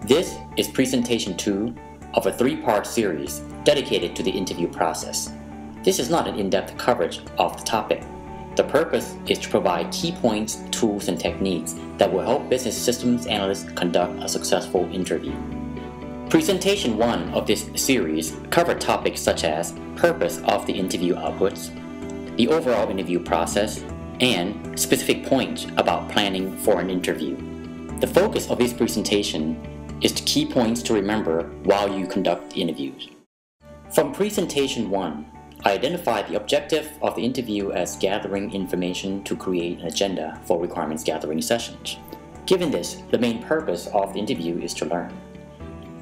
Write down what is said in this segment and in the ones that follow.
This is presentation 2 of a 3-part series dedicated to the interview process. This is not an in-depth coverage of the topic. The purpose is to provide key points, tools, and techniques that will help business systems analysts conduct a successful interview. Presentation 1 of this series covered topics such as purpose of the interview outputs, the overall interview process, and specific points about planning for an interview. The focus of this presentation is the key points to remember while you conduct the interviews. From presentation 1, I identified the objective of the interview as gathering information to create an agenda for requirements gathering sessions. Given this, the main purpose of the interview is to learn.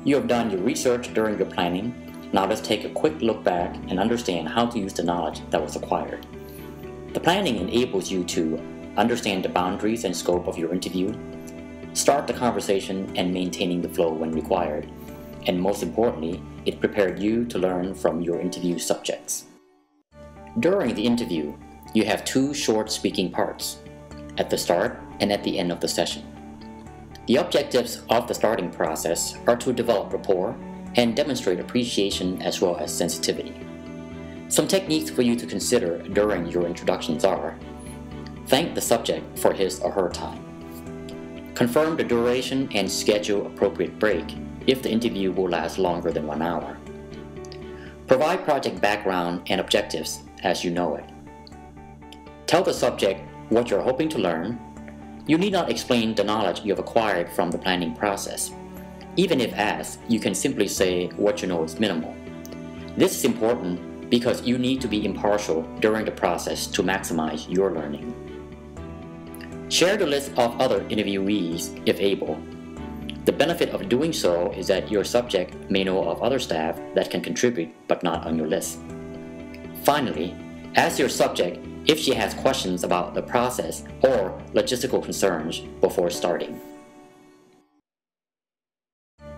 You have done your research during your planning. Now let's take a quick look back and understand how to use the knowledge that was acquired. The planning enables you to understand the boundaries and scope of your interview, start the conversation and maintaining the flow when required, and most importantly, it prepared you to learn from your interview subjects. During the interview, you have 2 short speaking parts, at the start and at the end of the session. The objectives of the starting process are to develop rapport and demonstrate appreciation as well as sensitivity. Some techniques for you to consider during your introductions are: thank the subject for his or her time. Confirm the duration and schedule appropriate break if the interview will last longer than 1 hour. Provide project background and objectives as you know it. Tell the subject what you're hoping to learn. You need not explain the knowledge you have acquired from the planning process. Even if asked, you can simply say what you know is minimal. This is important because you need to be impartial during the process to maximize your learning. Share the list of other interviewees if able. The benefit of doing so is that your subject may know of other staff that can contribute but not on your list. Finally, ask your subject if she has questions about the process or logistical concerns before starting.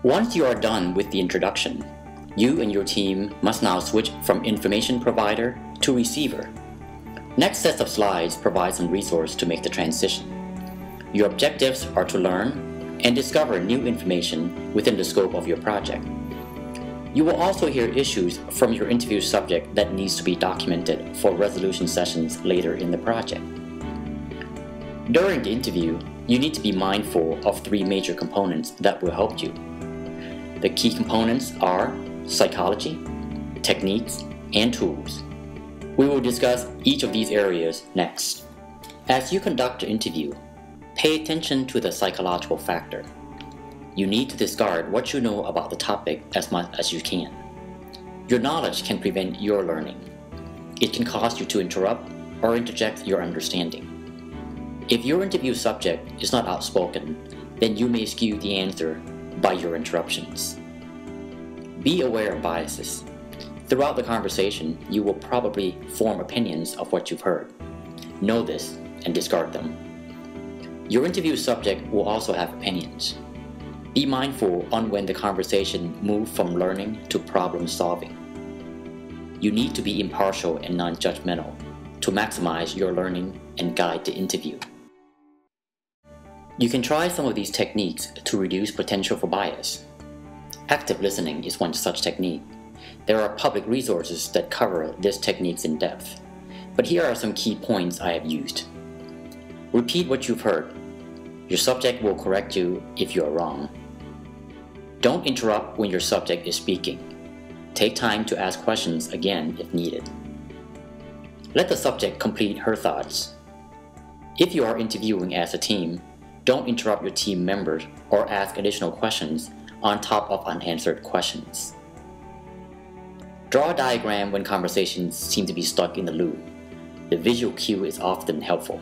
Once you are done with the introduction, you and your team must now switch from information provider to receiver. Next set of slides provide some resource to make the transition. Your objectives are to learn and discover new information within the scope of your project. You will also hear issues from your interview subject that needs to be documented for resolution sessions later in the project. During the interview, you need to be mindful of 3 major components that will help you. The key components are psychology, techniques, and tools. We will discuss each of these areas next. As you conduct the interview, pay attention to the psychological factor. You need to discard what you know about the topic as much as you can. Your knowledge can prevent your learning. It can cause you to interrupt or interject your understanding. If your interview subject is not outspoken, then you may skew the answer by your interruptions. Be aware of biases. Throughout the conversation, you will probably form opinions of what you've heard. Know this and discard them. Your interview subject will also have opinions. Be mindful on when the conversation moves from learning to problem solving. You need to be impartial and non-judgmental to maximize your learning and guide the interview. You can try some of these techniques to reduce potential for bias. Active listening is one such technique. There are public resources that cover these techniques in depth, but here are some key points I have used. Repeat what you've heard. Your subject will correct you if you are wrong. Don't interrupt when your subject is speaking. Take time to ask questions again if needed. Let the subject complete her thoughts. If you are interviewing as a team, don't interrupt your team members or ask additional questions on top of unanswered questions. Draw a diagram when conversations seem to be stuck in the loop. The visual cue is often helpful.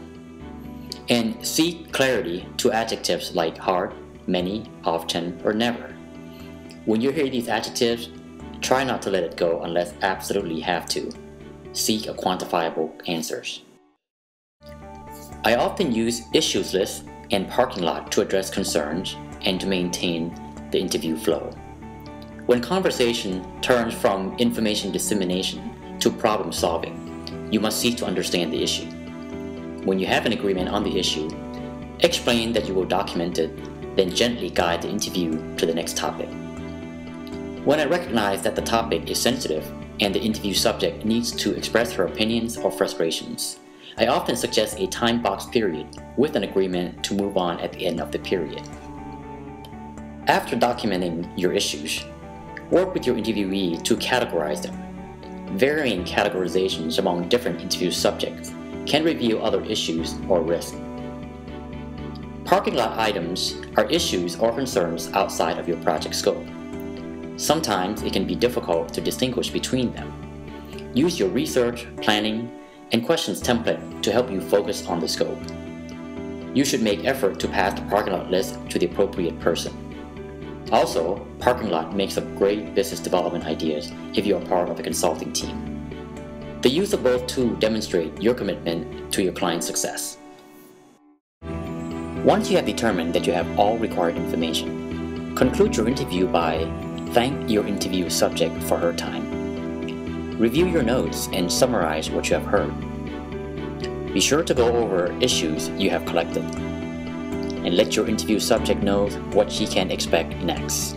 And seek clarity to adjectives like hard, many, often, or never. When you hear these adjectives, try not to let it go unless absolutely have to. Seek a quantifiable answers. I often use issues list and parking lot to address concerns and to maintain the interview flow. When conversation turns from information dissemination to problem solving, you must seek to understand the issue. When you have an agreement on the issue, explain that you will document it then gently guide the interview to the next topic. When I recognize that the topic is sensitive and the interview subject needs to express her opinions or frustrations, I often suggest a time-boxed period with an agreement to move on at the end of the period. After documenting your issues, work with your interviewee to categorize them. Varying categorizations among different interview subjects can reveal other issues or risks. Parking lot items are issues or concerns outside of your project scope. Sometimes it can be difficult to distinguish between them. Use your research, planning, and questions template to help you focus on the scope. You should make effort to pass the parking lot list to the appropriate person. Also, parking lot makes up great business development ideas if you are part of a consulting team. The use of both tools demonstrate your commitment to your client's success. Once you have determined that you have all required information, conclude your interview by thank your interview subject for her time. Review your notes and summarize what you have heard. Be sure to go over issues you have collected, and let your interview subject know what she can expect next.